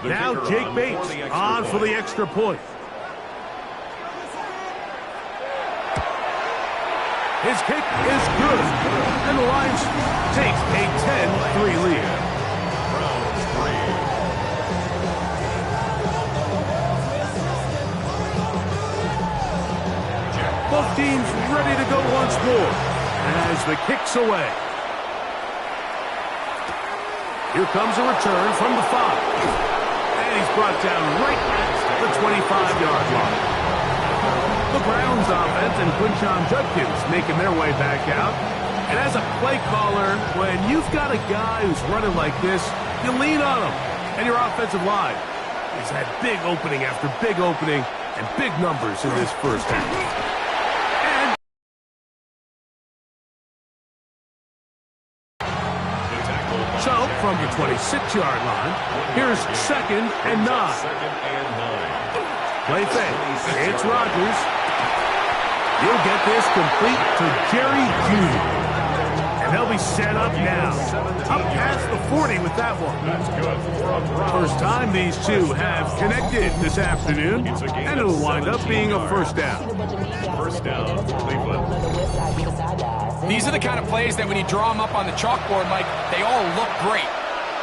Now Jake Bates on for the extra point. His kick is good, and the Lions take a 10-3 lead. Both teams ready to go once more as the kick's away. Here comes a return from the 5. And he's brought down right at the 25-yard line. The Browns offense and Quinshon Judkins making their way back out. And as a play caller, when you've got a guy who's running like this, you lean on him. And your offensive line has had big opening after big opening and big numbers in this first half. So, from the 26-yard line, here's 2nd and 9. Play fake. It's Rodgers. He'll get this complete to Jerry Jeudy. And they'll be set up now. Up past the 40 with that one. First time these two have connected this afternoon, and it'll wind up being a first down. First down, Cleveland. These are the kind of plays that when you draw them up on the chalkboard, Mike, they all look great.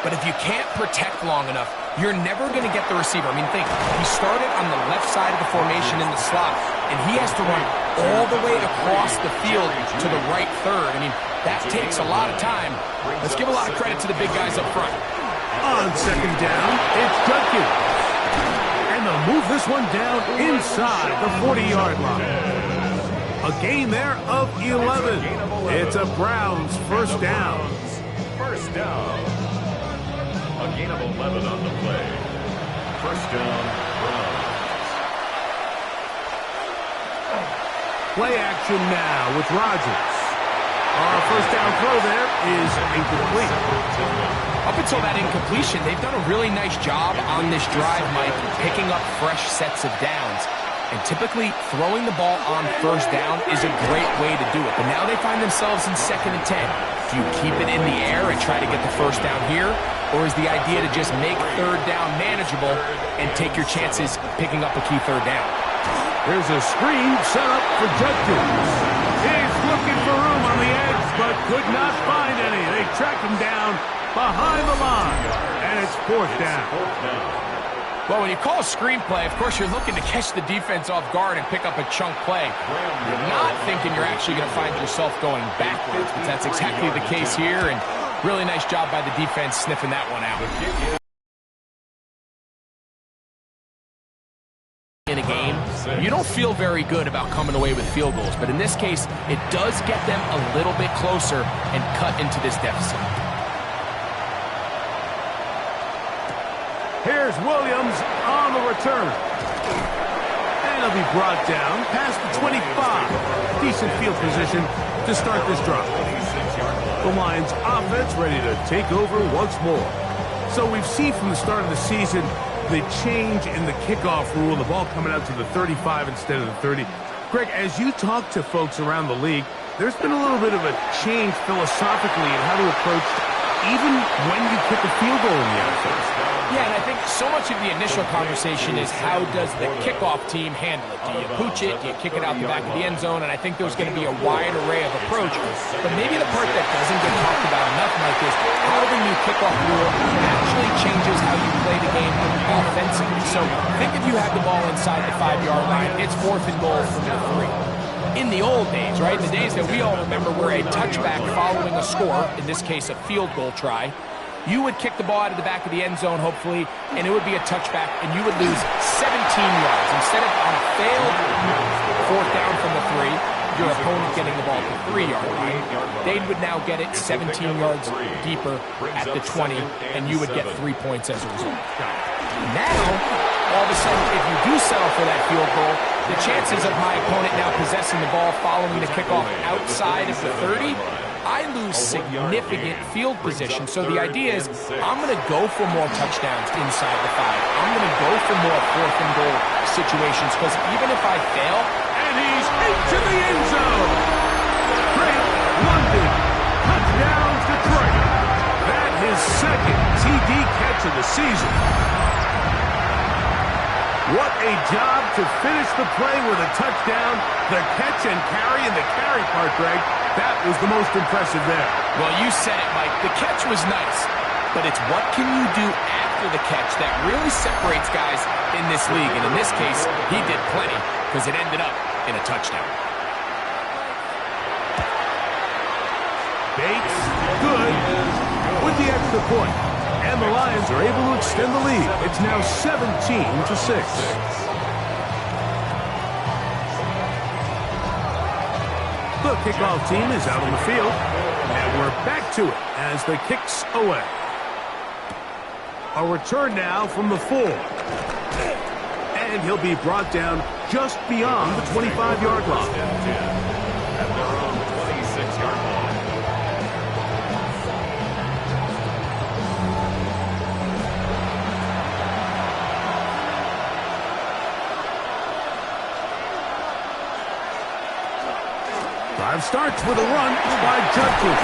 But if you can't protect long enough, you're never going to get the receiver. I mean, think, he started on the left side of the formation in the slot, and he has to run all the way across the field to the right third. I mean, that takes a lot of time. Let's give a lot of credit to the big guys up front. On 2nd down, it's Judkins. And they'll move this one down inside the 40-yard line. A gain there of 11. It's a Browns first down. First down. A gain of 11 on the play. First down, Browns. Play action now with Rodgers. Our first down throw there is incomplete. Up until that incompletion, they've done a really nice job on this drive, Mike, picking up fresh sets of downs. And typically, throwing the ball on first down is a great way to do it. But now they find themselves in 2nd and 10. Do you keep it in the air and try to get the first down here? Or is the idea to just make 3rd down manageable and take your chances picking up a key 3rd down? There's a screen set up for Judkins. He's looking for room on the edge, but could not find any. They track him down behind the line, and it's 4th down. Well, when you call a screenplay, of course, you're looking to catch the defense off guard and pick up a chunk play. You're not thinking you're actually going to find yourself going backwards, but that's exactly the case here, and really nice job by the defense sniffing that one out. In a game, you don't feel very good about coming away with field goals, but in this case, it does get them a little bit closer and cut into this deficit. Here's Williams on the return. And he'll be brought down past the 25. Decent field position to start this drive. The Lions offense ready to take over once more. So we've seen from the start of the season the change in the kickoff rule, the ball coming out to the 35 instead of the 30. Greg, as you talk to folks around the league, there's been a little bit of a change philosophically in how to approach even when you kick a field goal in the NFL. Yeah, and I think so much of the initial conversation is how does the kickoff team handle it? Do you pooch it? Do you kick it out the back of the end zone? And I think there's going to be a wide array of approach. But maybe the part that doesn't get talked about enough, Mike, is how the new kickoff rule actually changes how you play the game offensively. So think if you have the ball inside the 5-yard line, it's 4th and goal from the 3. In the old days, right, the days that we all remember were a touchback following a score, in this case a field goal try, you would kick the ball out of the back of the end zone, hopefully, and it would be a touchback, and you would lose 17 yards. Instead of on a failed 4th down from the 3, your opponent getting the ball at the 3-yard line, they would now get it 17 yards deeper at the 20, and you would get 3 points as a result. Now, all of a sudden, if you do settle for that field goal, the chances of my opponent now possessing the ball following the kickoff outside of the 30, I lose significant field position. So the idea is I'm going to go for more touchdowns inside the 5. I'm going to go for more 4th and goal situations because even if I fail, and he's into the end zone. Great London, touchdown Detroit. That his 2nd TD catch of the season. What a job to finish the play with a touchdown. The catch and carry in the carry part, Greg. That was the most impressive there. Well, you said it, Mike. The catch was nice, but it's what can you do after the catch that really separates guys in this league. And in this case, he did plenty because it ended up in a touchdown. Bates, good, with the extra point. And the Lions are able to extend the lead. It's now 17-6. The kickoff team is out on the field, and we're back to it as the kick's away. A return now from the 4. And he'll be brought down just beyond the 25-yard line. At their own 26-yard line. Drive starts with a run by Judkins.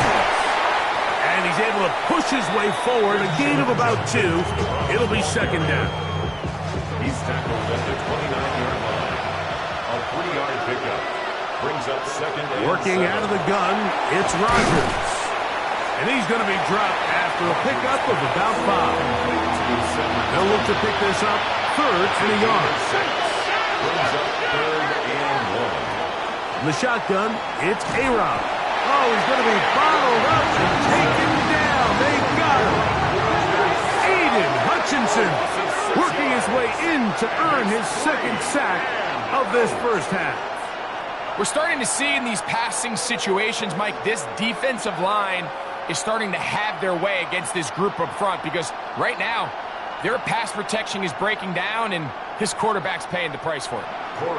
And he's able to push his way forward, a gain of about 2. It'll be second down. He's tackled at the 29-yard line. A 3-yard pickup. Brings up second and Working 7. out of the gun, it's Rodgers. And he's going to be dropped after a pickup of about 5. They'll look to pick this up third and a yard. Brings up third and 1. In the shotgun, it's A-Rod. Oh, he's going to be bottled up and taken down. They got him. Aiden Hutchinson working his way in to earn his second sack of this first half. We're starting to see in these passing situations, Mike, this defensive line is starting to have their way against this group up front because right now, their pass protection is breaking down and his quarterback's paying the price for it.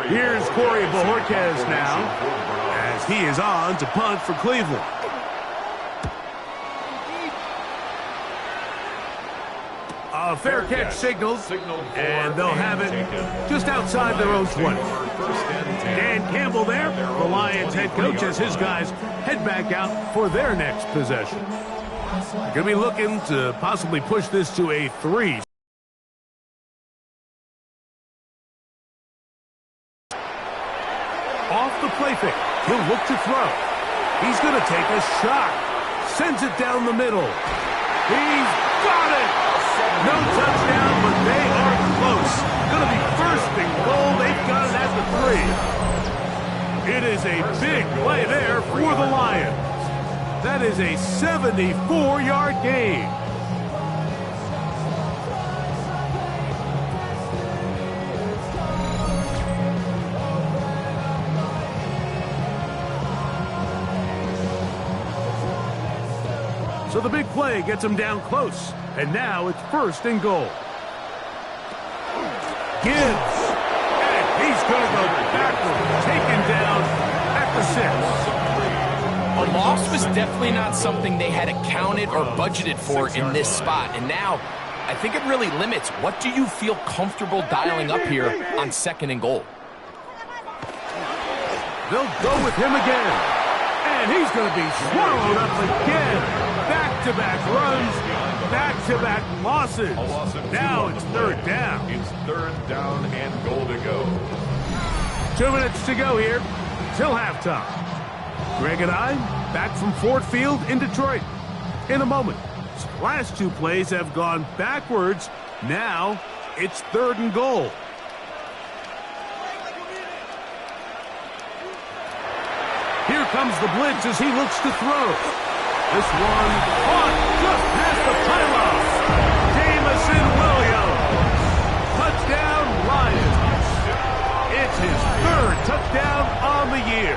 Here's Corey Bojorquez now as he is on to punt for Cleveland. A fair catch signaled, and they'll have it just outside their own 20. Dan Campbell there, the Lions head coach, as his guys head back out for their next possession. Going to be looking to possibly push this to a 3. Off the play fake, he'll look to throw. He's going to take a shot. Sends it down the middle. He's got it! No touchdown, but they are close. Going to be first and goal. They've got it at the 3. It is a big play there for the Lions. That is a 74-yard gain. So the big play gets him down close. And now it's first and goal. Gibbs. And he's going to go backward. Taken down at the 6. A loss was definitely not something they had accounted or budgeted for in this spot. And now, I think it really limits what do you feel comfortable dialing up here on second and goal. They'll go with him again. And he's going to be swallowed up again. Back-to-back runs, back-to-back losses. Now it's third down. It's third down and goal to go. 2 minutes to go here till halftime. Greg and I back from Ford Field in Detroit. In a moment, these last 2 plays have gone backwards. Now it's third and goal. Here comes the blitz as he looks to throw. This one caught just past the pylon. Jamison Williams. Touchdown, Lions. It's his 3rd touchdown on the year.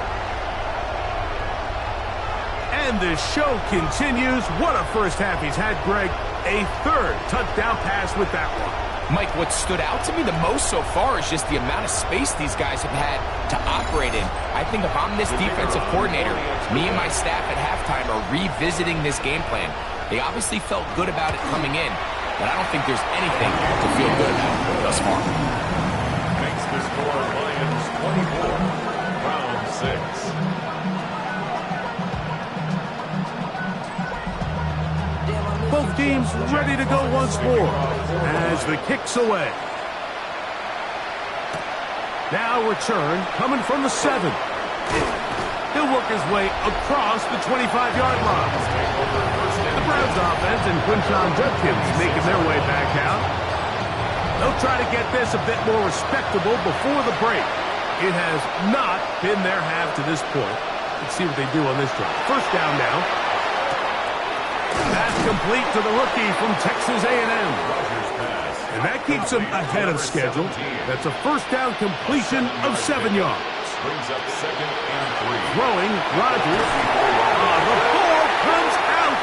And the show continues. What a first half he's had, Greg. A 3rd touchdown pass with that one. Mike, what stood out to me the most so far is just the amount of space these guys have had to operate in. I think if I'm this defensive coordinator, me and my staff at halftime are revisiting this game plan. They obviously felt good about it coming in, but I don't think there's anything to feel good about thus far. Makes the score Lions 24, round 6. Both teams ready to go once more as the kick's away. Now return coming from the 7. He'll work his way across the 25-yard line. The Browns offense and Quinshon Judkins making their way back out. They'll try to get this a bit more respectable before the break. It has not been their half to this point. Let's see what they do on this drive. First down now. Pass complete to the rookie from Texas A&M. And that keeps him ahead of schedule. That's a first down completion of 7 yards. Brings up 2nd and 3. Throwing, Rodgers. The ball comes out.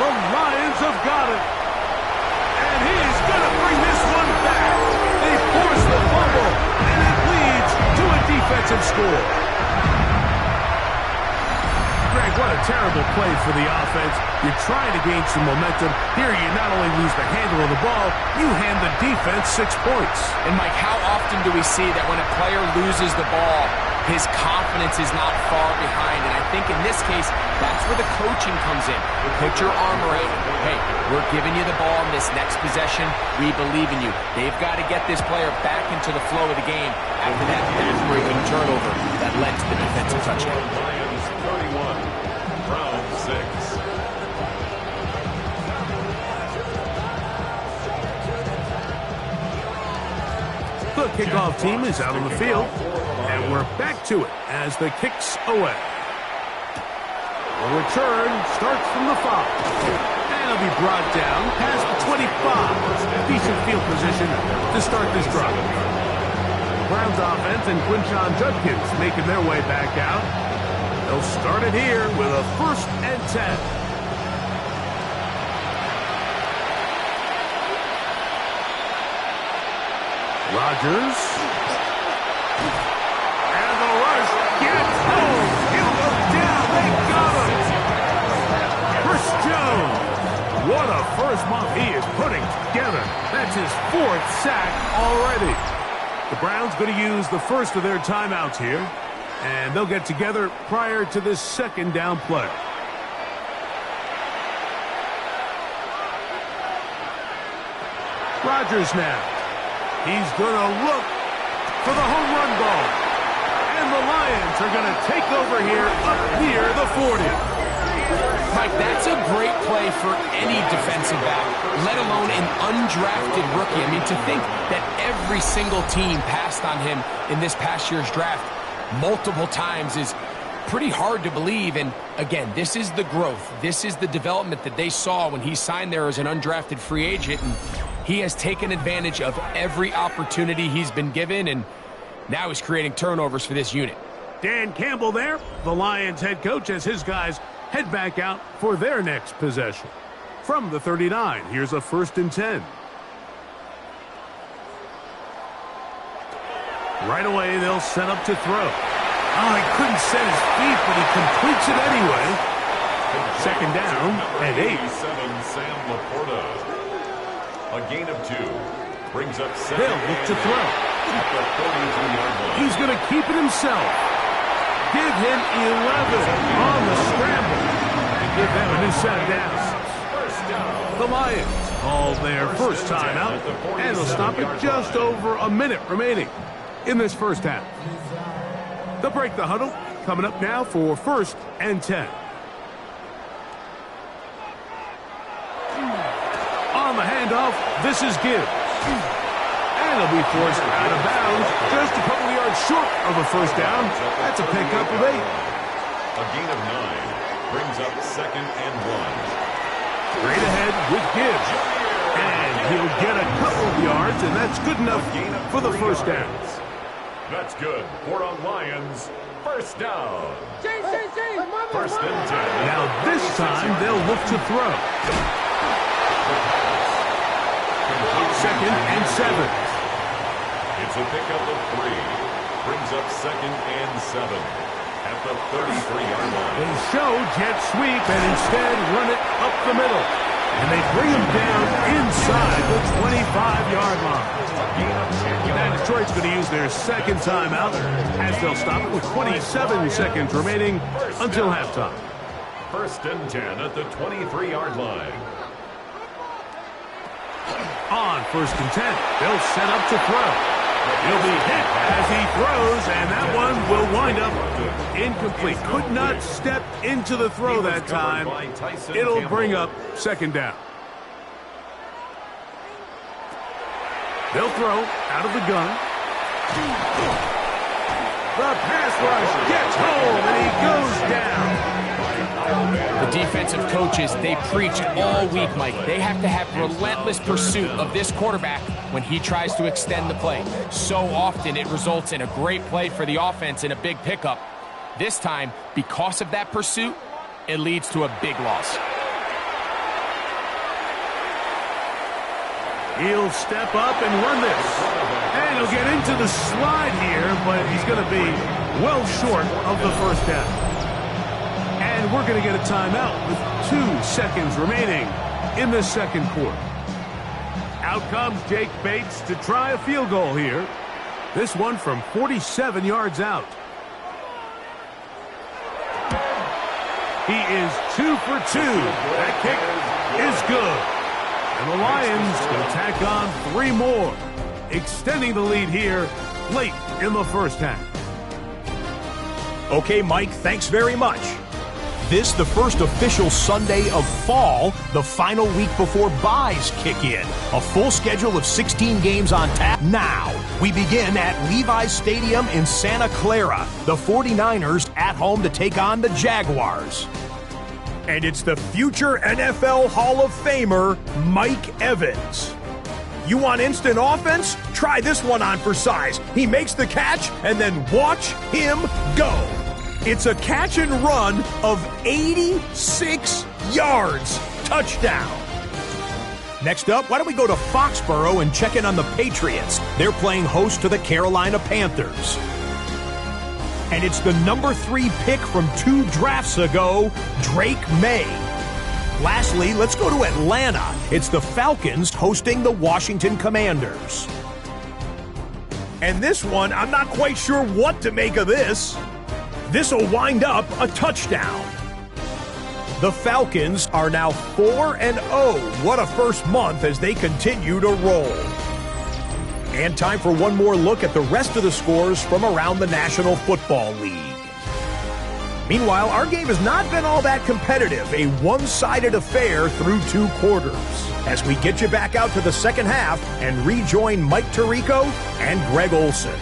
The Lions have got it. And he's going to bring this one back. They force the fumble, and it leads to a defensive score. Greg, what a terrible play for the offense. You're trying to gain some momentum. Here you not only lose the handle of the ball, you hand the defense 6 points. And Mike, how often do we see that when a player loses the ball, his confidence is not far behind? And I think in this case, that's where the coaching comes in. Put your arm around him. Hey, we're giving you the ball in this next possession. We believe in you. They've got to get this player back into the flow of the game after that back-breaking turnover that led to the defensive touchdown. Lions 31, Browns 6. The kickoff team is out on the field, and we're back to it as the kick's away. The return starts from the 5, and it'll be brought down past the 25. Decent field position to start this drive. Browns offense and Quinshon Judkins making their way back out. They'll start it here with a 1st and 10. Rodgers. And the rush gets home. He'll go down. They got him. Chris Jones. What a first month he is putting together. That's his 4th sack already. The Browns going to use the first of their timeouts here. And they'll get together prior to this 2nd down play. Rodgers now. He's going to look for the home run ball. And the Lions are going to take over here up near the 40. Mike, that's a great play for any defensive back, let alone an undrafted rookie. I mean, to think that every single team passed on him in this past year's draft multiple times is pretty hard to believe. And again, this is the growth. This is the development that they saw when he signed there as an undrafted free agent. And he has taken advantage of every opportunity he's been given, and now he's creating turnovers for this unit. Dan Campbell there, the Lions head coach, as his guys head back out for their next possession. From the 39, here's a 1st and 10. Right away, they'll set up to throw. Oh, he couldn't set his feet, but he completes it anyway. 2nd down and 8. Sam Laporta. A gain of 2. Brings up 7. They'll look to throw. At the 33-yard line. He's going to keep it himself. Give him 11 on the scramble. And give them a new set of downs. The Lions call their first timeout, and they'll stop it just over a minute remaining in this first half. They'll break the huddle. Coming up now for 1st and 10. On the handoff, this is Gibbs. And he'll be forced out of bounds just a couple of yards short of a 1st down. That's a pickup of 8. A gain of 9. Brings up 2nd and 1. Straight ahead with Gibbs. And he'll get a couple of yards, and that's good enough for the 1st down. That's good for a Lions 1st down. 1st and 10. Now this time they'll look to throw. 2nd and 7. It's a pickup of 3. Brings up 2nd and 7. At the 33-yard line. They show jet sweep and instead run it up the middle. And they bring him down inside the 25-yard line. Now Detroit's going to use their 2nd timeout as they'll stop it with 27 seconds remaining until halftime. 1st and 10 at the 23-yard line. On 1st and 10, they'll set up to throw. He'll be hit as he throws, and that one will wind up incomplete. Could not step into the throw that time. It'll bring up second down. They'll throw out of the gun. The pass rush gets home, and he goes down. The defensive coaches, they preach all week, Mike. They have to have relentless pursuit of this quarterback when he tries to extend the play. So often it results in a great play for the offense and a big pickup. This time, because of that pursuit, it leads to a big loss. He'll step up and run this. And he'll get into the slide here, but he's going to be well short of the first down. And we're going to get a timeout with 2 seconds remaining in the second quarter. Out comes Jake Bates to try a field goal here. This one from 47 yards out. He is 2 for 2. That kick is good. And the Lions will tack on 3 more, extending the lead here late in the first half. Okay, Mike, thanks very much. This, the first official Sunday of fall, the final week before byes kick in. A full schedule of 16 games on tap. Now, we begin at Levi's Stadium in Santa Clara. The 49ers at home to take on the Jaguars. And it's the future NFL Hall of Famer, Mike Evans. You want instant offense? Try this one on for size. He makes the catch, and then watch him go. It's a catch and run of 86 yards. Touchdown. Next up, why don't we go to Foxborough and check in on the Patriots? They're playing host to the Carolina Panthers. And it's the number 3 pick from 2 drafts ago, Drake May. Lastly, let's go to Atlanta. It's the Falcons hosting the Washington Commanders. And this one, I'm not quite sure what to make of this. This'll wind up a touchdown. The Falcons are now 4-0. What a first month as they continue to roll. And time for one more look at the rest of the scores from around the National Football League. Meanwhile, our game has not been all that competitive, a one-sided affair through 2 quarters. As we get you back out to the second half and rejoin Mike Tirico and Greg Olson.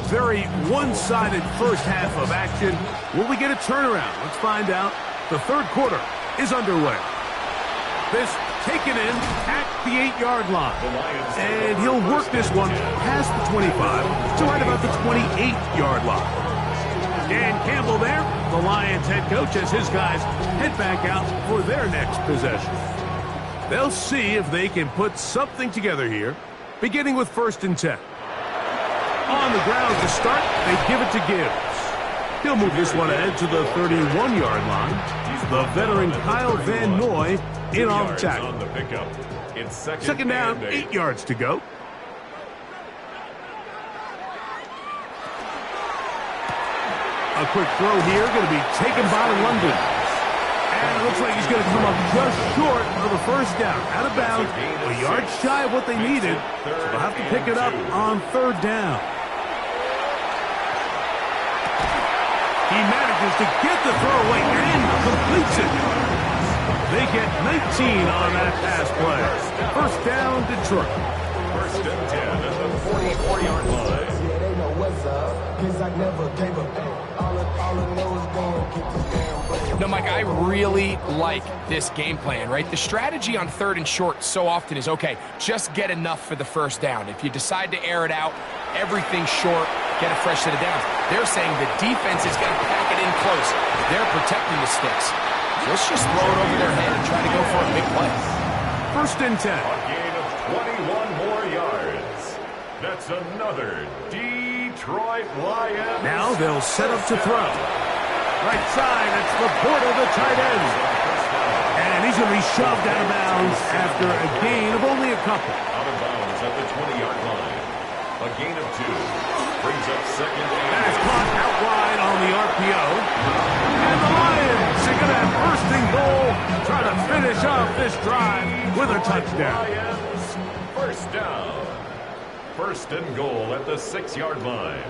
Very one-sided first half of action. Will we get a turnaround? Let's find out. The third quarter is underway. This taken in at the 8-yard line. And he'll work this one past the 25 to right about the 28-yard line. Dan Campbell there, the Lions head coach, as his guys head back out for their next possession. They'll see if they can put something together here, beginning with 1st and 10. On the ground to start, they give it to Gibbs. He'll move this one ahead to the 31-yard line. The veteran Kyle Van Noy in on the tackle. It's second down, 8 yards to go. A quick throw here, going to be taken by London. And it looks like he's going to come up just short of the first down. Out of bounds, a yard shy of what they needed. So they'll have to pick it up on 3rd down. He manages to get the throw away and completes it. They get 19 on that pass play. First down, Detroit. 1st and 10 at the 44-yard line. Yeah, they know what's up, 'cause I never gave a damn. All I know is going to get this damn bread. No, Mike, I really like this game plan, right? The strategy on 3rd and short so often is, okay, just get enough for the first down. If you decide to air it out, everything short, get a fresh set of downs. They're saying the defense is going to pack it in close. They're protecting the sticks. Let's just throw it over their head and try to go for a big play. 1st and 10. A gain of 21 more yards. That's another Detroit Lions. Now they'll set up to throw. Right side, it's Laporta, the tight end. And he's going to be shoved out of bounds after a gain of only a couple. Out of bounds at the 20-yard line. A gain of 2. Brings up 2nd and... That is caught out wide on the RPO. And the Lions are going to have 1st and goal, trying to finish off this drive with a touchdown. Lions, 1st down. 1st and goal at the 6-yard line.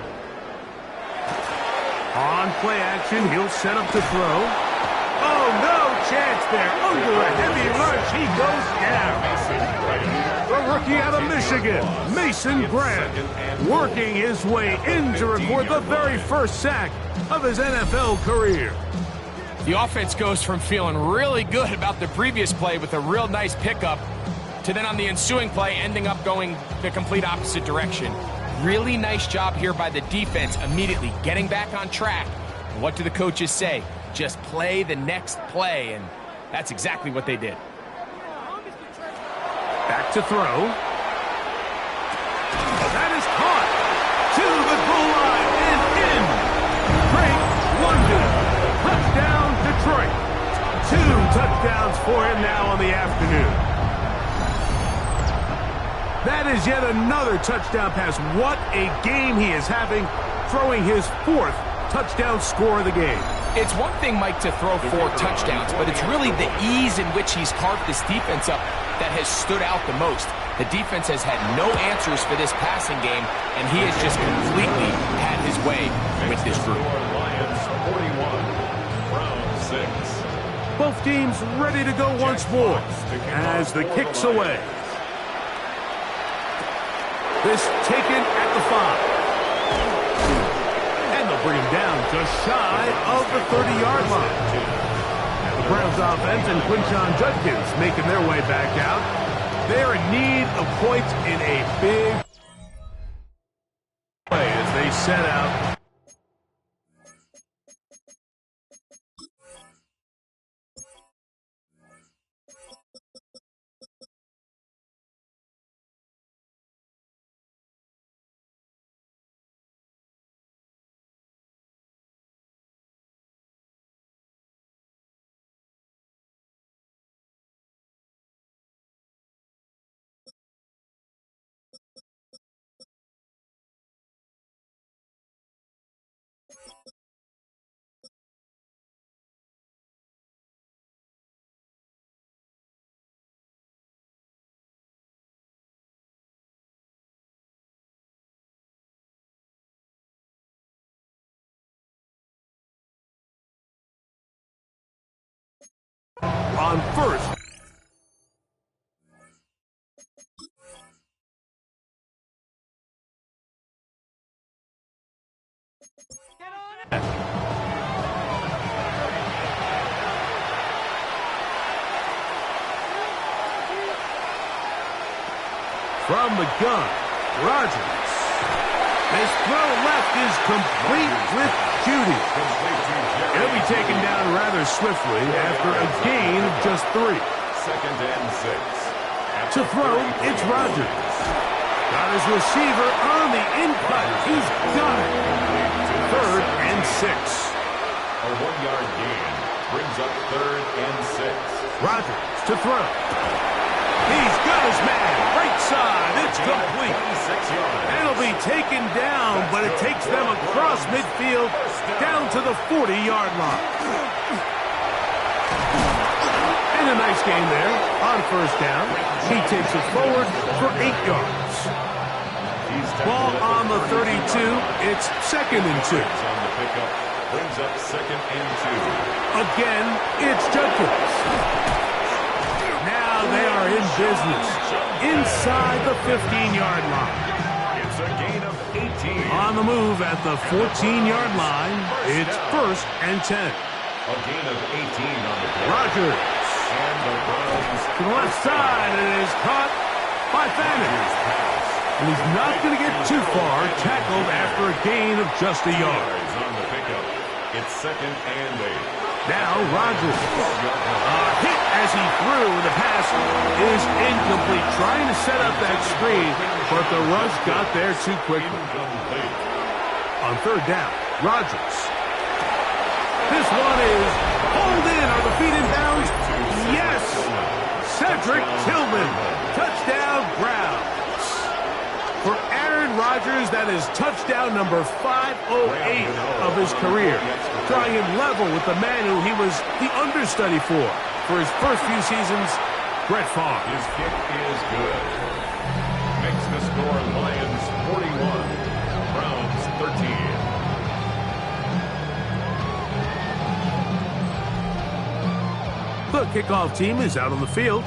On play action, he'll set up to throw. Oh, no chance there. Under a heavy rush, he goes down. The rookie out of Michigan, Mason Graham, working his way in to record the very 1st sack of his NFL career. The offense goes from feeling really good about the previous play with a real nice pickup to then on the ensuing play ending up going the complete opposite direction. Really nice job here by the defense, immediately getting back on track. And what do the coaches say? Just play the next play, and that's exactly what they did. Back to throw. That is caught to the goal line and in. Drake London. Touchdown, Detroit. 2 touchdowns for him now on the afternoon. That is yet another touchdown pass. What a game he is having, throwing his 4th touchdown score of the game. It's one thing, Mike, to throw 4 touchdowns, but it's really the ease in which he's carved this defense up that has stood out the most. The defense has had no answers for this passing game, and he has just completely had his way with this group. Lions 41, Browns 6. Both teams ready to go once more as the kick's away. This taken at the 5. And they'll bring him down just shy of the 30-yard line. And the Browns offense and Quinshon Judkins making their way back out. They're in need of points in a big play as they set out. On 1st. From the gun, Rodgers. His throw left is complete with Judy. He'll be taken down rather swiftly after a gain of just 3. 2nd and 6. To throw, it's Rodgers. Got his receiver on the in-cut. He's got it. 3rd and 6. A 1-yard gain brings up 3rd and 6. Rodgers to throw. He's got his man. Right side. It's complete. And it'll be taken down, but it takes them across midfield down to the 40-yard line. And a nice game there on 1st down. He takes it forward for 8 yards. Ball on the 32. It's 2nd and 2. On the pickup brings up 2nd and 2. Again, it's Judkins. Now they are in business inside the 15-yard line. It's a gain of 18. On the move at the 14-yard line, it's 1st and 10. A gain of 18 on the play. Rodgers. And the Browns To the left side, and it is caught by Fannin. And he's not going to get too far, tackled after a gain of just a yard. on the pickup. It's 2nd and 8. Now Rodgers. Hit as he threw. The pass is incomplete. Trying to set up that screen, but the rush got there too quickly. On third down, Rodgers. This one is pulled in. Are the feet in bounds? Yes. Cedric Tillman. Touchdown, Browns. For Aaron Rodgers, that is touchdown number 508 of his career. Trying him level with the man who he was the understudy for his first few seasons, Brett Favre. His kick is good. Makes the score Lions 41, Browns 13. The kickoff team is out on the field,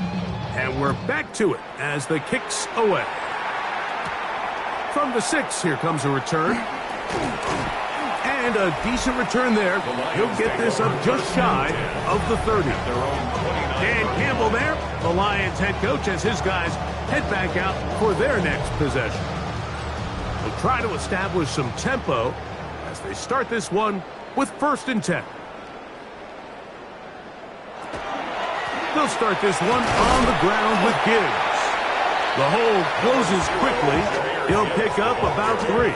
and we're back to it as the kick's away. From the 6, here comes a return. And a decent return there. He'll get this up just shy of the 30. Dan Campbell there, the Lions head coach, as his guys head back out for their next possession. They'll try to establish some tempo as they start this one with 1st and 10. They'll start this one on the ground with Gibbs. The hole closes quickly. He'll pick up about 3.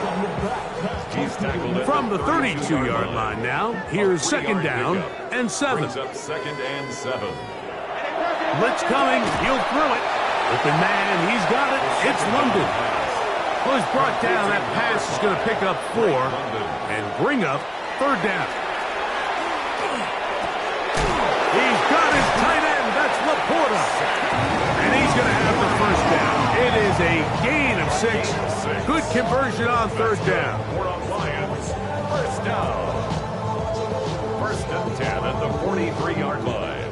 From the 32-yard line now, here's 2nd down and 7. Brings up 2nd and 7. Blitz coming. He'll throw it. Open man. He's got it. It's London. Well, he's brought down. That pass is going to pick up 4 and bring up 3rd down. He's got his tight end. That's Laporta. And he's going to have the 1st down. It is a gain of 6. Good conversion on 3rd down. Lions, 1st down. 1st and 10 at the 43-yard line.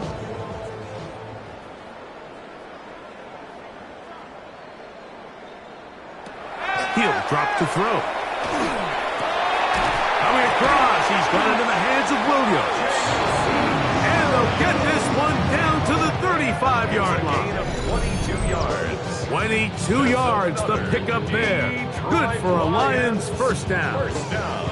He'll drop to throw. Coming across. He's got it in the hands of Williams. And they'll get this one down to the 35-yard line. Gain of 22 yards. 22 yards, the pickup there. Good for a Lions 1st down. 1st down.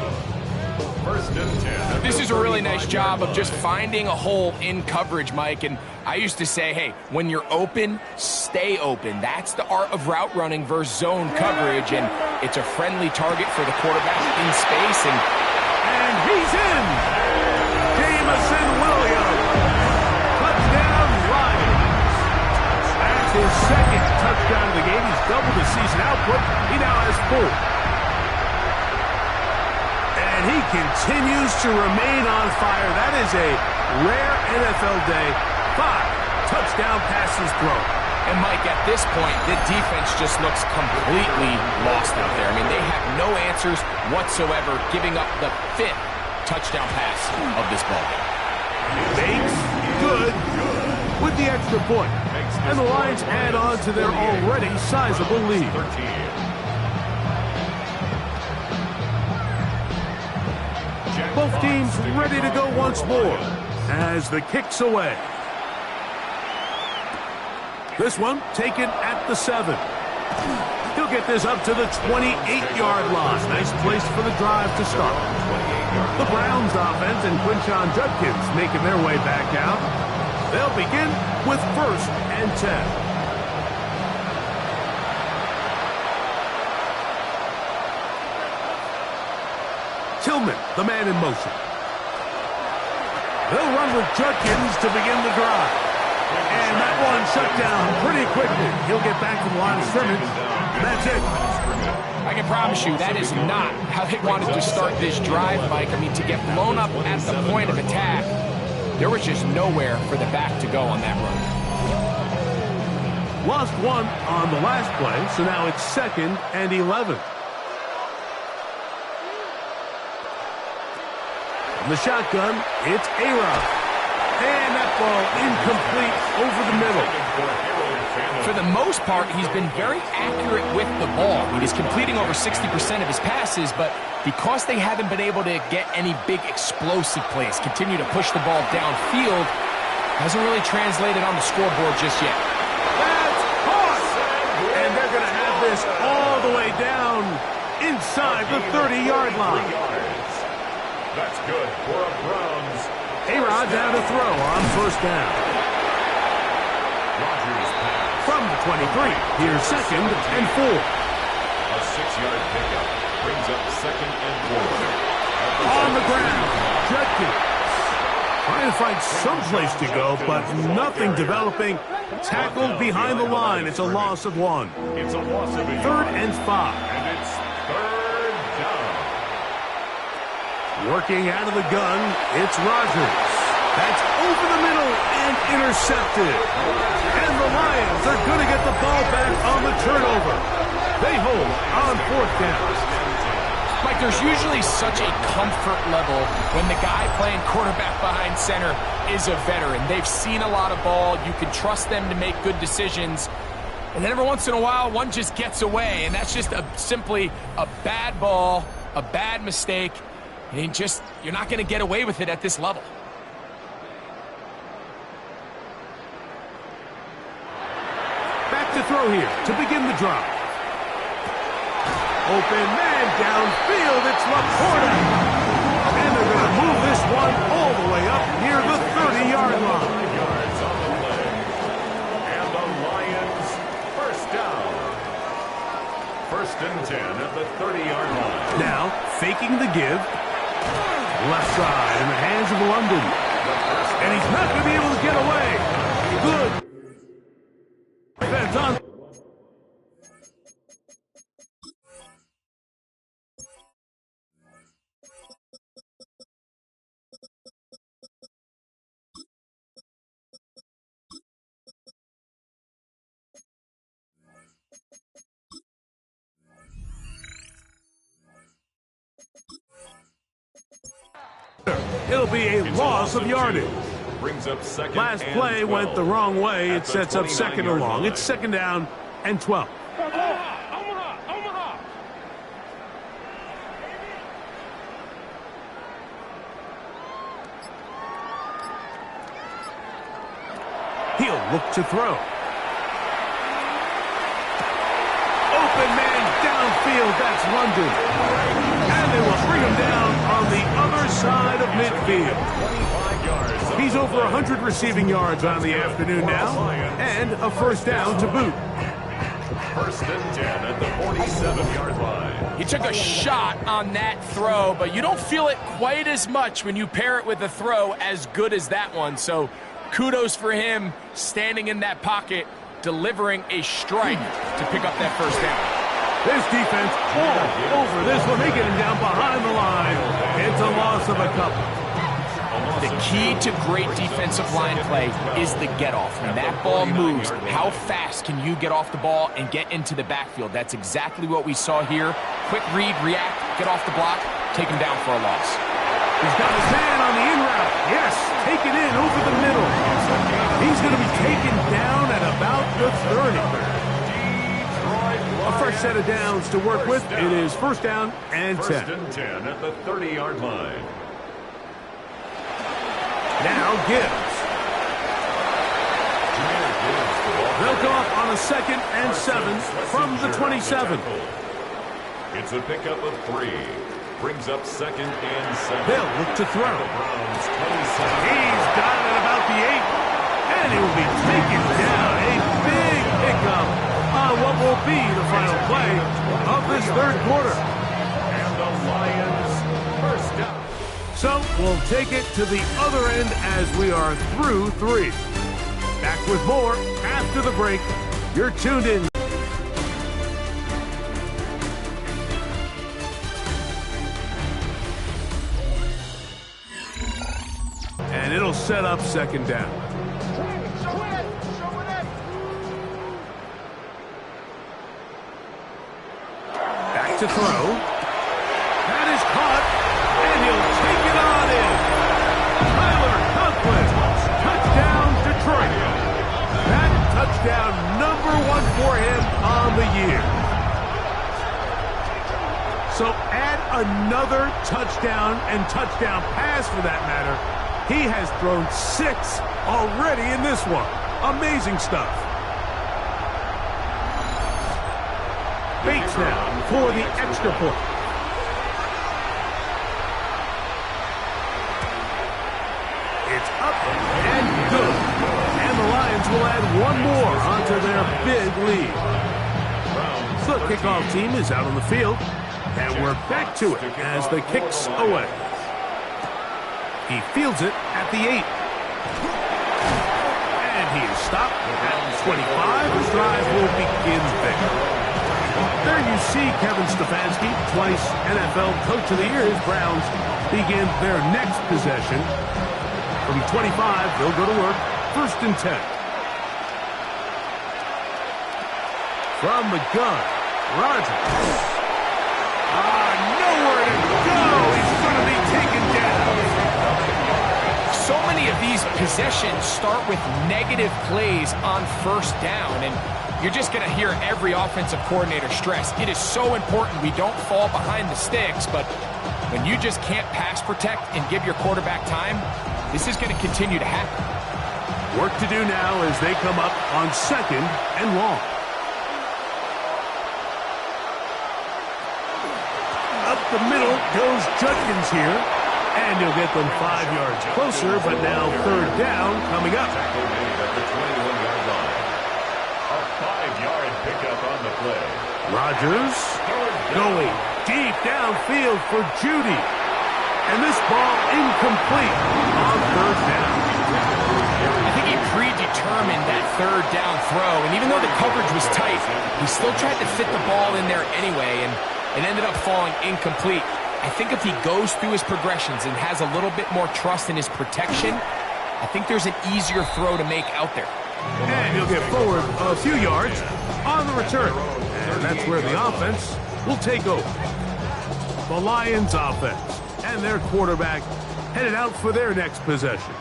1st and 10. This is a really nice job of just finding a hole in coverage, Mike. And I used to say, hey, when you're open, stay open. That's the art of route running versus zone coverage. And it's a friendly target for the quarterback in space. And he's in. Jamison Williams. Touchdown, Lions. That's his 2nd touchdown of the game. He's doubled his season output. He now has 4. And he continues to remain on fire. That is a rare NFL day. 5 touchdown passes thrown. And, Mike, at this point, the defense just looks completely lost out there. I mean, they have no answers whatsoever, giving up the 5th touchdown pass of this ball game. Makes good with the extra point. And the Lions add on to their already sizable lead. Both teams ready to go once more as the kick's away. This one taken at the 7. He'll get this up to the 28-yard line. Nice place for the drive to start. The Browns offense and Quinshon Judkins making their way back out. They'll begin with 1st and 10. Tillman, the man in motion. They'll run with Judkins to begin the drive. And that one shut down pretty quickly. He'll get back to the line of scrimmage. That's it. I can promise you that is not how they wanted to start this drive, Mike. I mean, to get blown up at the point of attack, there was just nowhere for the back to go on that run. Lost 1 on the last play, so now it's 2nd and 11. From the shotgun, it's A-Rod. And that ball incomplete over the middle. For the most part, he's been very accurate with the ball. I mean, he's completing over 60% of his passes, but because they haven't been able to get any big explosive plays, continue to push the ball downfield, hasn't really translated on the scoreboard just yet. That's caught! And they're going to have this all the way down inside the 30-yard line. That's good for a Browns A-Rod down to throw on first down. From the 23, here's 2nd and 4. A 6-yard pickup brings up 2nd and 4. On the ground, Judkins. Trying to find some place to go, but nothing developing. Tackled behind the line. It's a loss of 1. It's a loss of 1. 3rd and 5. And it's 3rd down. Working out of the gun, it's Rodgers. That's over the middle and intercepted. And the Lions are going to get the ball back on the turnover. They hold on 4th down. Mike, there's usually such a comfort level when the guy playing quarterback behind center is a veteran. They've seen a lot of ball. You can trust them to make good decisions. And then every once in a while, one just gets away. And that's just simply a bad ball, a bad mistake. And you're not going to get away with it at this level. Back to throw here to begin the drive. Open man downfield, it's Laporta. And they're going to move this one all the way up near the 30-yard line. 5 yards on the play. And the Lions first down. 1st and 10 at the 30-yard line. Now, faking the give. Left side in the hands of London. And he's not going to be able to get away. Good. Defense on. It'll be a loss of yardage. Brings up 2nd Last and play 12. went the wrong way. It sets up 2nd and long. line. It's 2nd down and 12. He'll look to throw. Open man downfield. That's London. And they will bring him down on the other side of midfield. He's over 100 receiving yards on the afternoon now, and a first down to boot. 1st and 10 at the 47-yard line. He took a shot on that throw, but you don't feel it quite as much when you pair it with a throw as good as that one. So kudos for him standing in that pocket, delivering a strike to pick up that first down. This defense all over this one. They get him down behind the line. It's a loss of a couple. The key to great defensive line play is the get-off. When that ball moves, how fast can you get off the ball and get into the backfield? That's exactly what we saw here. Quick read, react, get off the block, take him down for a loss. He's got his man on the in route. Yes, taken in over the middle. He's going to be taken down at about the 30. A fresh set of downs to work with. It is 1st down and 10. 1st and 10 at the 30-yard line. Now Gibbs. They'll go up on a 2nd and 7 from the 27. It's a pickup of 3. Brings up 2nd and 7. They'll look to throw. The Browns 27. He's got it at about the 8. And he will be taken down. A big pickup on what will be the final play of this 3rd quarter. And the Lions first down. So we'll take it to the other end as we are through 3. Back with more after the break. You're tuned in. And it'll set up 2nd down. Back to throw. That is caught. And he'll take it on in. Tyler Conklin. Touchdown, Detroit. That touchdown number 1 for him on the year. So add another touchdown and touchdown pass for that matter. He has thrown 6 already in this one. Amazing stuff. Bates now for the extra point. Up and good. And the Lions will add one more onto their big lead. The kickoff team is out on the field. And we're back to it as the kick's away. He fields it at the 8. And he is stopped at 25. The drive will begin there. There you see Kevin Stefanski, twice NFL Coach of the Year. His Browns begin their next possession. From 25, they'll go to work. 1st and 10. From the gun, Rodgers. Nowhere to go. He's going to be taken down. So many of these possessions start with negative plays on 1st down, and you're just going to hear every offensive coordinator stress. It is so important we don't fall behind the sticks, but when you just can't pass protect and give your quarterback time, this is going to continue to happen. Work to do now as they come up on 2nd and long. Up the middle goes Judkins here. And he'll get them 5 yards closer, but now 3rd down coming up. At the 21-yard line. A 5-yard pickup on the play. Rodgers going deep downfield for Judy. And this ball incomplete on 3rd down. I think he predetermined that 3rd down throw, and even though the coverage was tight, he still tried to fit the ball in there anyway, and it ended up falling incomplete. I think if he goes through his progressions and has a little bit more trust in his protection, I think there's an easier throw to make out there. And he'll get forward a few yards on the return. And that's where the offense will take over. The Lions offense and their quarterback headed out for their next possession.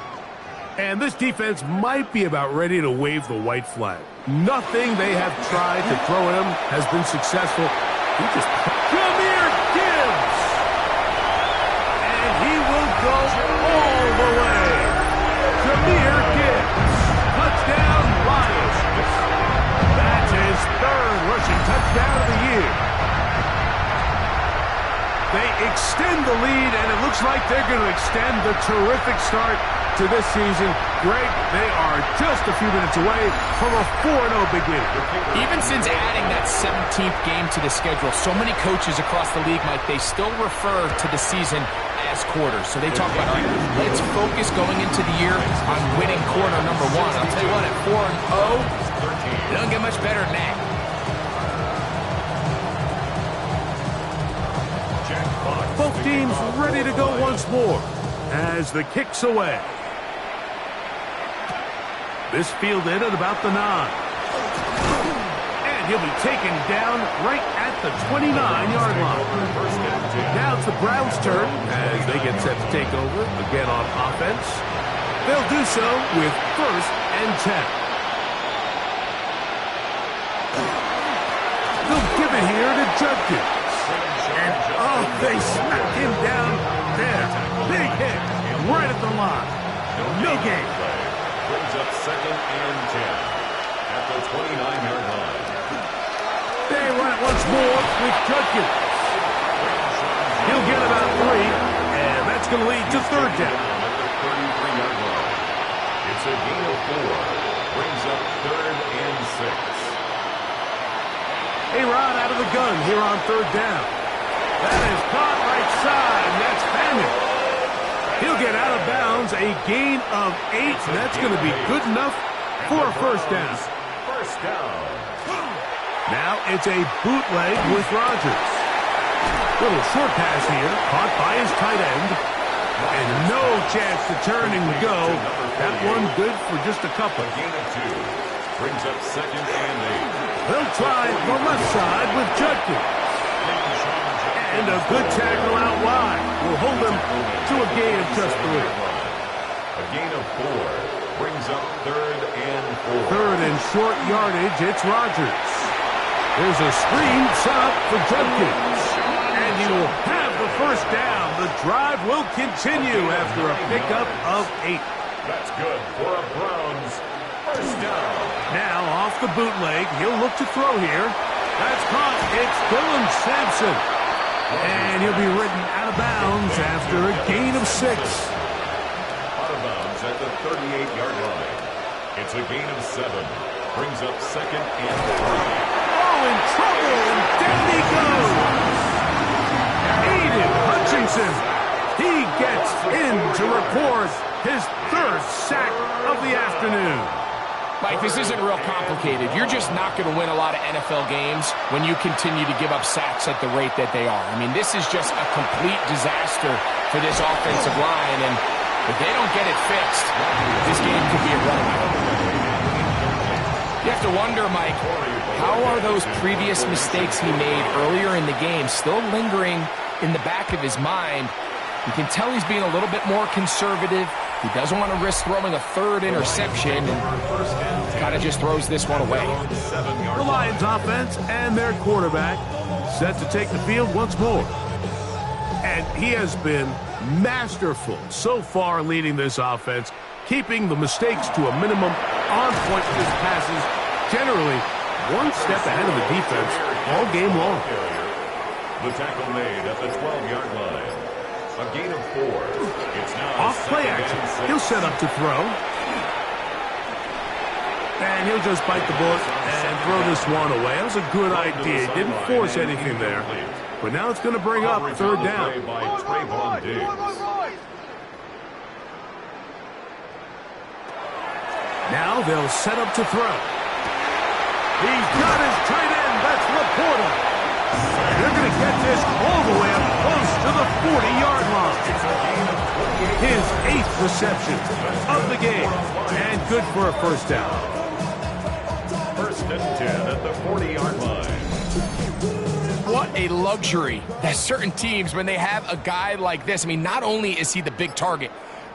And this defense might be about ready to wave the white flag. Nothing they have tried to throw at him has been successful. He just... Jahmyr Gibbs! And he will go all the way. Jahmyr Gibbs. Touchdown, Lions. That's his 3rd rushing touchdown of the year. They extend the lead, and it looks like they're going to extend the terrific start to this season. Greg, they are just a few minutes away from a 4-0 beginning. Even since adding that 17th game to the schedule, so many coaches across the league, Mike, they still refer to the season as quarters. So they talk about, all right, let's focus going into the year on winning quarter number 1. I'll tell you what, at 4-0, it doesn't get much better than that. Both teams ready to go once more as the kick's away. This fielded at about the 9. And he'll be taken down right at the 29-yard line. Now it's the Browns' turn as they get set to take over again on offense. They'll do so with 1st and 10. They'll give it here to Judkins. And, oh, they smacked him down there. Big hit right at the line. No gain. Brings up 2nd and 10 at the 29-yard line. They run it once more with Judkins. He'll get about 3, and that's going to lead to 3rd down. At the 33-yard line. It's a gain of 4. Brings up 3rd and 6. A-Rod out of the gun here on 3rd down. That is caught right side. That's Fanning. He'll get out of bounds. A gain of 8. And that's going to be good enough for a 1st down. 1st down. Now it's a bootleg with Rodgers. Little short pass here, caught by his tight end. And no chance to turn and go. That one good for just a couple. A gain of 2. Brings up 2nd and 8. They'll try the left side with Judkins. And a good tackle out wide will hold them to a gain of just 3. A gain of 4 brings up 3rd and 4. 3rd and short yardage, it's Rodgers. There's a screen set up for Judkins. And he will have the 1st down. The drive will continue after a pickup of 8. That's good for a Browns 1st down. Now off the bootleg, he'll look to throw here. That's caught. It's Dylan Sampson. And he'll be ridden out of bounds after a gain of 6. Out of bounds at the 38-yard line. It's a gain of 7. Brings up second and 3. Oh, in trouble, and down he goes. Aiden Hutchinson. He gets in to record his 3rd sack of the afternoon. Mike, this isn't real complicated. You're just not going to win a lot of NFL games when you continue to give up sacks at the rate that they are. I mean, this is just a complete disaster for this offensive line, and if they don't get it fixed, this game could be a runaway. You have to wonder, Mike, how are those previous mistakes he made earlier in the game still lingering in the back of his mind? You can tell he's being a little bit more conservative. He doesn't want to risk throwing a 3rd interception, and kind of just throws this one away. The Lions offense and their quarterback set to take the field once more. And he has been masterful so far leading this offense, keeping the mistakes to a minimum, on point with his passes, generally one step ahead of the defense all game long. The tackle made at the 12-yard line. A gain of 4. It's now Off play action. He'll set up to throw. And he'll just bite the bullet and throw this one away. That was a good idea. He didn't force anything there. But now it's going to bring up 3rd down. Now they'll set up to throw. He's got his tight end. That's Laporta. They're going to get this all the way up close to the 40-yard line. His 8th reception of the game. And good for a 1st down. 1st and 10 at the 40-yard line. What a luxury that certain teams, when they have a guy like this, I mean, not only is he the big target,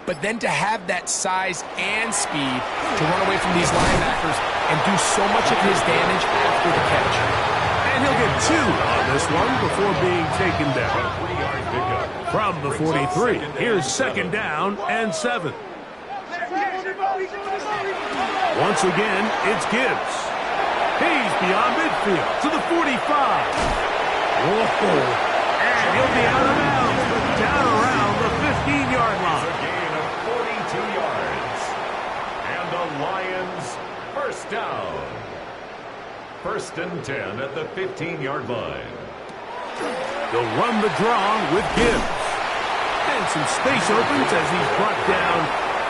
but then to have that size and speed to run away from these linebackers and do so much of his damage after the catch. And he'll get 2 on this one before being taken down. From the 43, here's 2nd down and 7. Once again, it's Gibbs. He's beyond midfield to the 45. Whoa. And he'll be out of bounds, but down around the 15-yard line. It's a gain of 42 yards. And the Lions 1st down. 1st and 10 at the 15-yard line. They'll run the draw with Gibbs. And some space opens as he's brought down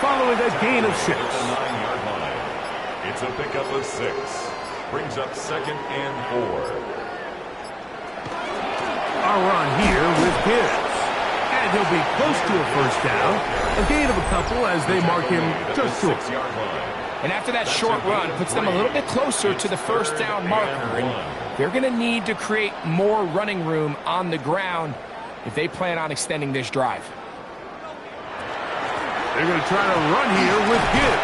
following a gain of 6. The 9-yard line. It's a pickup of 6. Brings up 2nd and 4. A run here with Gibbs. And he'll be close to a 1st down. A gain of a couple as they mark him just short. 6-yard line. And after that short run, puts them a little bit closer to the 1st down marker. And they're going to need to create more running room on the ground if they plan on extending this drive. They're going to try to run here with Gibbs.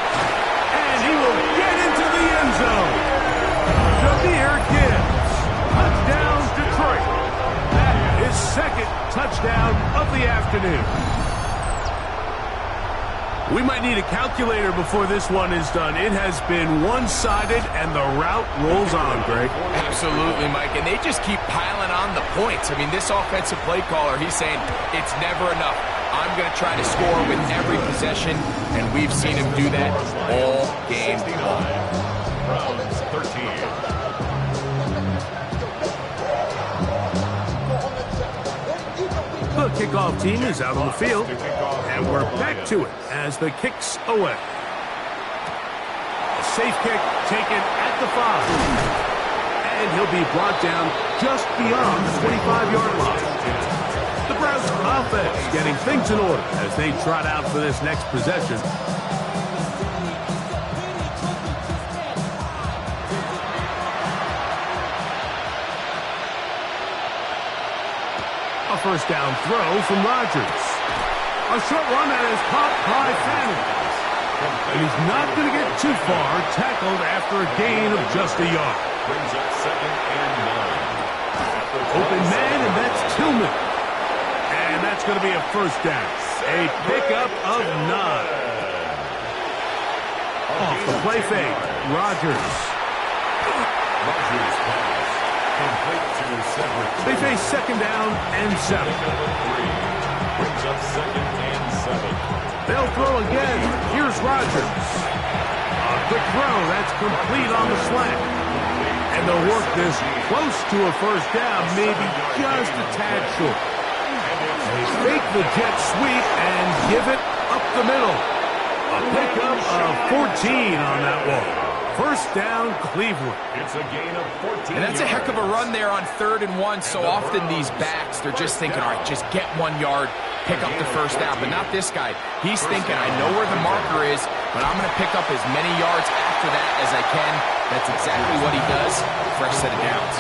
And he will get into the end zone. Jahmyr Gibbs. Touchdown, Detroit. That is 2nd touchdown of the afternoon. We might need a calculator before this one is done. It has been one-sided, and the route rolls on, Greg. Absolutely, Mike. And they just keep piling on the points. I mean, this offensive play caller, he's saying it's never enough. I'm going to try to score with every possession, and we've seen him do that all game long. Browns 13. The kickoff team is out on the field, and we're back to it as the kick's away. A safe kick taken at the 5. And he'll be brought down just beyond the 25-yard line. The Browns offense getting things in order as they trot out for this next possession. A 1st down throw from Rodgers. A short one that is caught by Fanning. And he's not going to get too far, tackled after a gain of just a yard. Brings up 2nd and 9. Open man, and that's Tillman. And that's going to be a 1st down. A pickup of 9. Off the play fake, Rodgers. Rodgers pass. Complete to Cedric. They face 2nd down and 7. Brings up 2nd and 7. They'll throw again. Here's Rodgers. A quick throw. That's complete on the slant. And they'll work this close to a first down, maybe just a tad short. They fake the jet sweep and give it up the middle. A pickup of 14 on that one. First down, Cleveland. It's a gain of 14. And that's a heck of a run there on 3rd and 1. So often these backs, they're just thinking, all right, just get 1 yard, pick up the first down. But not this guy. He's thinking, I know where the marker is, but I'm going to pick up as many yards after that as I can. That's exactly what he does. Fresh set of downs.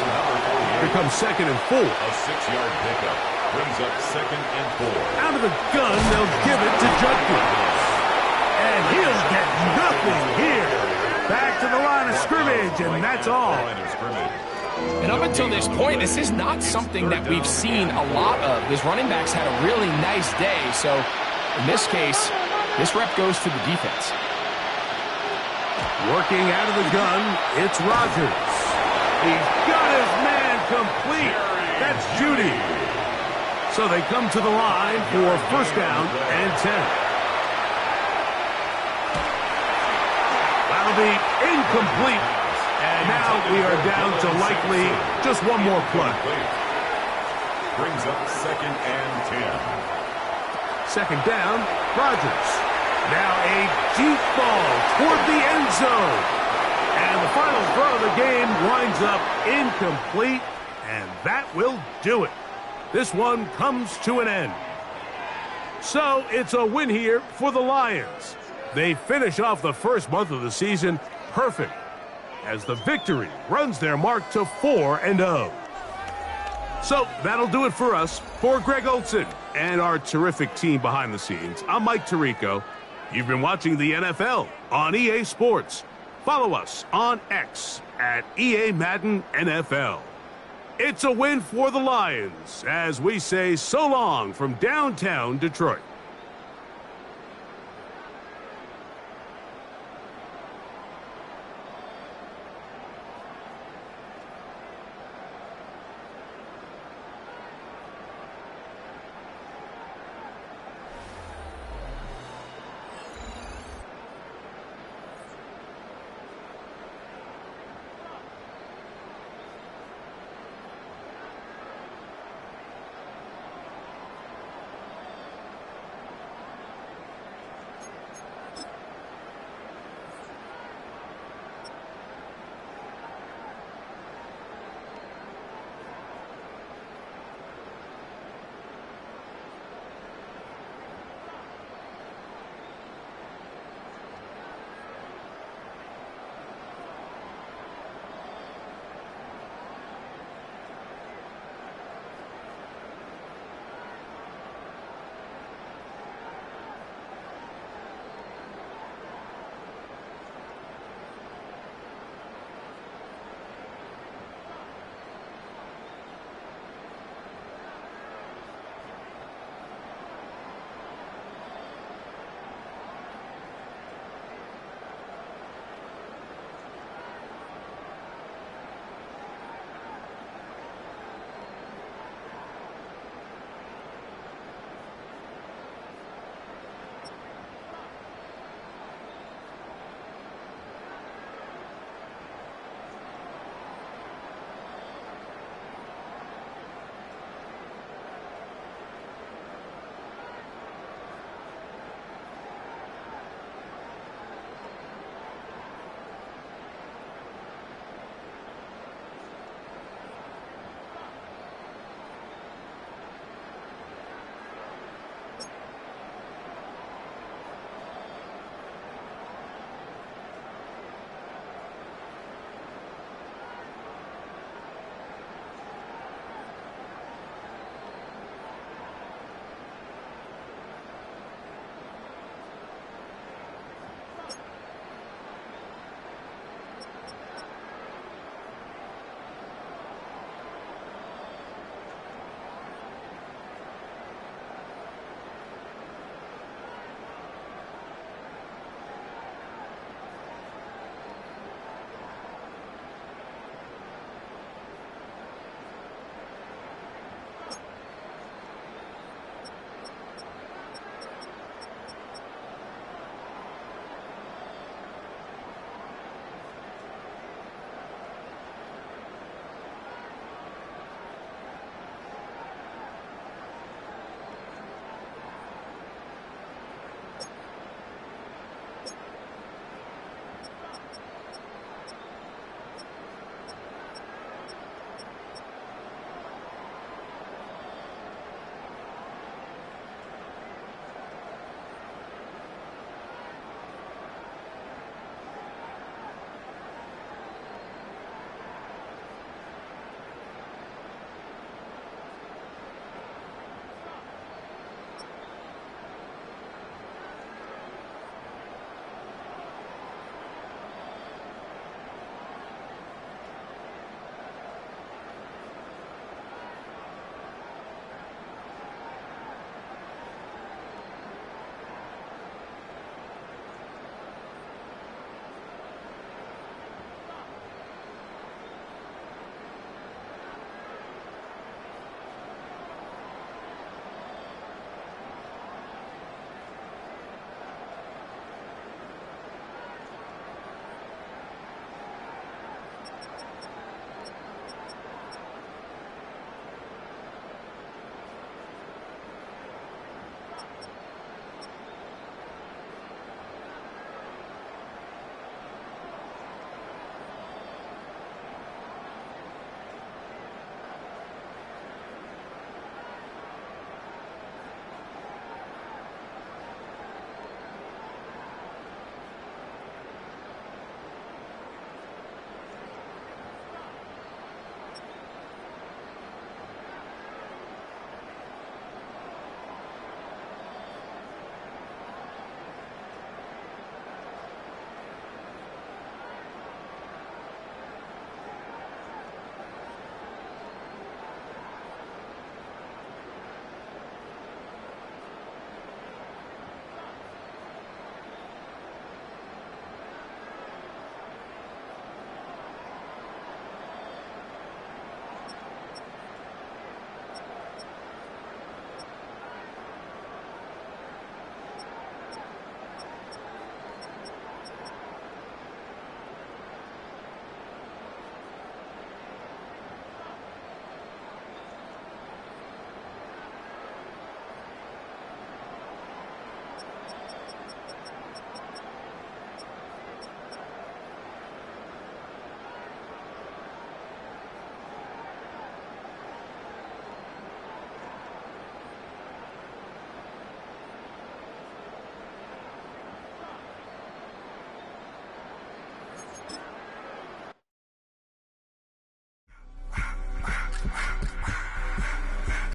Here comes 2nd and 4. A 6-yard pickup brings up 2nd and 4. Out of the gun, they'll give it to Judkins. And he'll get nothing here. Back to the line of scrimmage, and that's all. And up until this point, this is not something that we've seen a lot of. This running back's had a really nice day. So in this case, this rep goes to the defense. Working out of the gun, it's Rodgers. He's got his man complete. That's Judy. So they come to the line for first down and 10. That'll be incomplete. And now we are down to likely just one more play. Brings up 2nd and 10. Second down, Rodgers. Now a deep ball toward the end zone. And the final throw of the game winds up incomplete. And that will do it. This one comes to an end. So it's a win here for the Lions. They finish off the first month of the season perfect as the victory runs their mark to 4-0. So that'll do it for us. For Greg Olson and our terrific team behind the scenes, I'm Mike Tirico. You've been watching the NFL on EA Sports. Follow us on X at EA Madden NFL. It's a win for the Lions as we say so long from downtown Detroit.